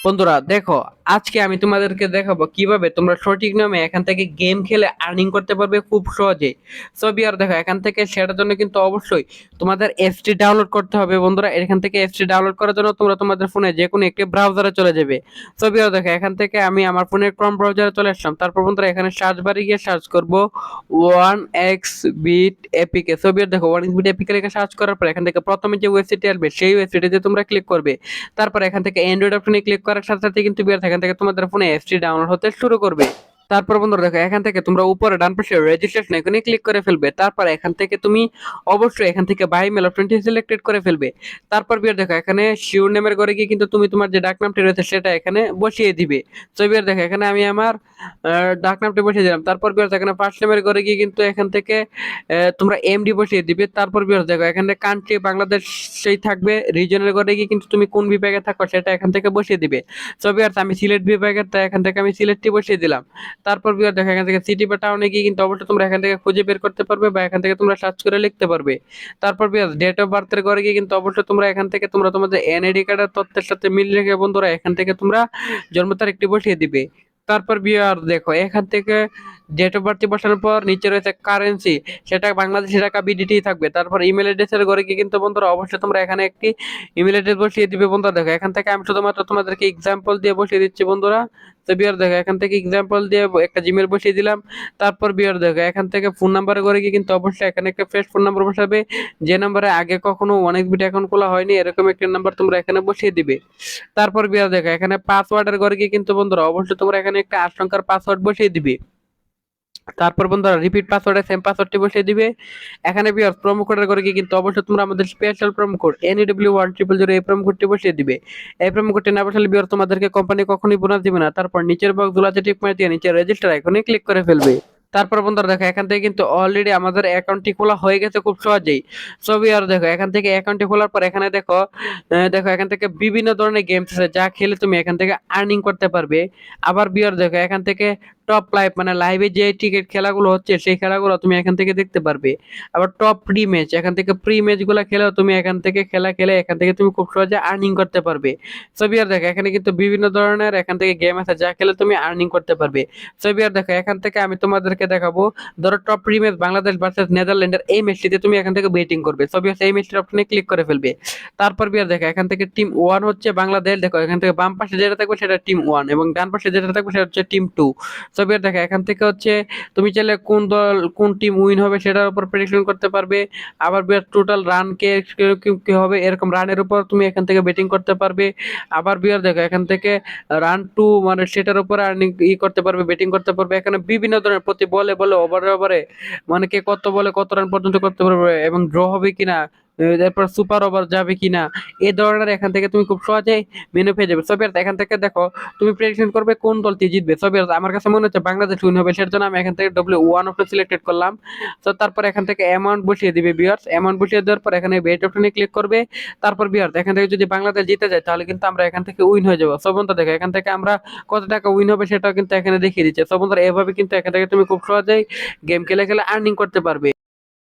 বন্ধুরা দেখো, আজকে আমি তোমাদেরকে দেখাবো কিভাবে তোমরা সঠিক নিয়মে এখান থেকে গেম খেলে আর্নিং করতে পারবে খুব সহজে। সো বিয়ার দেখো, এখান থেকে সেটার জন্য কিন্তু অবশ্যই তোমাদের এফটি ডাউনলোড করতে হবে। বন্ধুরা এখান থেকে এফটি ডাউনলোড করার জন্য তোমরা তোমাদের ফোনে যে কোনো একটি ব্রাউজারে চলে যাবে। সো বিয়ার দেখো, এখান থেকে আমি আমার ফোনের ক্রোম ব্রাউজারে চলে আসলাম। তারপর বন্ধুরা এখানে সার্চ বারে গিয়ে সার্চ করব one x bet APK. So বিয়ার দেখো, ওয়ান এক্স বিট এপিকে লিখে সার্চ করার পর এখান থেকে প্রথমে যে ওয়েবসাইটটি আসবে সেই ওয়েবসাইটে তোমরা ক্লিক করবে। তারপর এখান থেকে অ্যান্ড্রয়েড অপশনে ক্লিক করার সাথে সাথে কিন্তু এখান থেকে তোমাদের ফোনে অ্যাপসটি ডাউনলোড হতে শুরু করবে। তারপর বন্ধুরা দেখো, এখান থেকে তোমরা উপরে ডান পাশে রেজিস্ট্রেশন এখানে ক্লিক করে ফেলবে। তারপর এখান থেকে তুমি অবশ্যই এখান থেকে বাই মেল অপশনটি সিলেক্টেড করে ফেলবে। তারপর বিয়ার দেখো, এখানে শিওর নেমের ঘরে গিয়ে কিন্তু তুমি তোমার যে ডাক নামটি রয়েছে সেটা এখানে বসিয়ে দিবে। তো বিয়ার দেখো, এখানে আমি আমার ডাক নামটি বসিয়ে দিলাম। তারপর বিয়ার এখানে ফার্স্ট নেমের ঘরে গিয়ে কিন্তু এখান থেকে তোমরা এমডি বসিয়ে দিবে। তারপর বিয়ার দেখো, এখানে কান্ট্রি বাংলাদেশ সেই থাকবে। রিজনের ঘরে গিয়ে কিন্তু তুমি কোন বিভাগে থাকো সেটা এখান থেকে বসিয়ে দিবে। তো বিয়ার আমি সিলেট বিভাগের, তাই এখান থেকে আমি সিলেটটি বসিয়ে দিলাম। তারপর বিয়ার দেখো, এখান থেকে সিটি বা টাউনে গিয়ে কিন্তু অবশ্যই তোমরা এখান থেকে খুঁজে বের করতে পারবে বা এখান থেকে তোমরা সার্চ করে লিখতে পারবে। তারপর বিয়ার ডেট অফ বার্থের ঘরে গিয়ে কিন্তু অবশ্যই তোমরা এখান থেকে তোমরা তোমাদের এনআইডি কার্ডের তথ্যের সাথে মিল রেখে বন্ধুরা এখান থেকে তোমরা জন্ম তারিখটি বসিয়ে দিবে। তারপর বিয়ার দেখো, এখান থেকে ডেট অফ বার্থ বসানোর পর নিচে রয়েছে কারেন্সি, সেটা বাংলাদেশি টাকা বিডিটি থাকবে। তারপর ইমেল অ্যাড্রেসের ঘরে গিয়ে কিন্তু বন্ধুরা অবশ্যই তোমরা এখানে একটি ইমেল অ্যাড্রেস বসিয়ে দিবে। বন্ধুরা দেখো, এখান থেকে আমি শুধুমাত্র তোমাদেরকে এক্সাম্পল দিয়ে বসিয়ে দিচ্ছি বন্ধুরা। তো বিয়ার দেখো, এখান থেকে এক্সাম্পল দিয়ে একটা জিমেল বসিয়ে দিলাম। তারপর বিয়ার দেখো, এখান থেকে ফোন নাম্বারে করে গিয়ে কিন্তু অবশ্যই এখানে একটা ফ্রেশ ফোন নাম্বার বসাবে, যে নাম্বারে আগে কখনো অনেক বিট অ্যাকাউন্ট খোলা হয়নি এরকম একটা নাম্বার তোমরা এখানে বসিয়ে দিবে। তারপর বিয়ার দেখো, এখানে পাসওয়ার্ডের ঘরে গিয়ে কিন্তু বন্ধুরা অবশ্যই তোমরা এখানে একটা 8 সংখ্যার পাসওয়ার্ড বসিয়ে দিবে। তারপর বন্ধুরা রিপিট পাসওয়ার্ডে সেম পাসওয়ার্ডটি বসিয়ে দিবে। এখানে বিয়ার প্রোমো কোডের করে গিয়ে কিন্তু অবশ্যই তোমরা আমাদের স্পেশাল প্রোমো কোড NEW1000 এই প্রোমো কোডটি বসিয়ে দিবে। এই প্রোমো কোডটি না বসালে বিয়ার তোমাদেরকে কোম্পানি কখনোই বোনাস দিবে না। তারপর নিচের বক্স গুলাতে টিক মার দিয়ে নিচে রেজিস্টার আইকনে ক্লিক করে ফেলবে। তারপর বন্ধুরা দেখো, এখান থেকে কিন্তু অলরেডি আমাদের অ্যাকাউন্টটি খোলা হয়ে গেছে খুব সহজেই। সো বিয়ার দেখো, এখান থেকে অ্যাকাউন্টটি খোলার পর এখানে দেখো, দেখো এখান থেকে বিভিন্ন ধরনের গেমস আছে যা খেলে তুমি এখান থেকে আর্নিং করতে পারবে। আবার বিয়ার দেখো, এখান থেকে টপ লাইভ মানে লাইভে যে টিকিট খেলাগুলো হচ্ছে সেই খেলাগুলো তুমি এখান থেকে দেখতে পারবে। আবার টপ প্রি ম্যাচ, এখান থেকে প্রি ম্যাচ গুলো খেলেও তুমি এখান থেকে খেলা খেলে এখান থেকে তুমি খুব সহজে আর্নিং করতে পারবে। সো বিয়ার দেখো, এখানে কিন্তু বিভিন্ন ধরনের এখান থেকে গেম আছে যা খেলে তুমি আর্নিং করতে পারবে। সো বিয়ার দেখো, এখান থেকে আমি তোমাদেরকে দেখাবো। ধরো top pre match Bangladesh versus নেদারল্যান্ডের এই ম্যাচটিতে তুমি এখান থেকে বেটিং করবে। সো বিয়ার এই ম্যাচটির অপশনে ক্লিক করে ফেলবে। তারপর বিয়ার দেখো, এখান থেকে টিম ওয়ান হচ্ছে বাংলাদেশ। দেখো এখান থেকে বাম পাশে যেটা থাকবে সেটা টিম ওয়ান এবং ডান পাশে যেটা থাকবে সেটা হচ্ছে টিম টু। সো বিয়ার দেখো, এখান থেকে হচ্ছে তুমি চাইলে কোন দল কোন টিম উইন হবে সেটার উপর প্রেডিকশন করতে পারবে। আবার বিয়ার টোটাল রান কে কি হবে এরকম রানের উপর তুমি এখান থেকে বেটিং করতে পারবে। আবার বিয়ার দেখো, এখান থেকে রান টু মানে সেটার উপর আর্নিং করতে পারবে, বেটিং করতে পারবে। এখানে বিভিন্ন ধরনের প্রতি বলে বলে ওভারে ওভারে মানে কে কত বলে কত রান পর্যন্ত করতে পারবে এবং ড্র হবে কিনা, এরপর সুপার ওভার যাবে কিনা, এই ধরনের এখান থেকে তুমি খুব সহজেই মেনু পেয়ে যাবে। সবিয়ার এখান থেকে দেখো তুমি প্রেডিকশন করবে কোন দলটি জিতবে। সবিয়ার আমার কাছে মনে হচ্ছে বাংলাদেশ উইন হবে, সেটার জন্য আমি এখান থেকে W1 অপশন সিলেক্টেড করলাম। তো তারপর এখান থেকে অ্যামাউন্ট বসিয়ে দিবে বিয়ার্স। অ্যামাউন্ট বসিয়ে দেওয়ার পর এখানে বেট অপশনে ক্লিক করবে। তারপর বিয়ার্স এখান থেকে যদি বাংলাদেশ জিতে যায় তাহলে কিন্তু আমরা এখান থেকে উইন হয়ে যাবো। সো বন্ধুরা দেখো, এখান থেকে আমরা কত টাকা উইন হবে সেটাও কিন্তু এখানে দেখিয়ে দিচ্ছে। সো বন্ধুরা এভাবে কিন্তু এখান থেকে তুমি খুব সহজেই গেম খেলে খেলে আর্নিং করতে পারবে।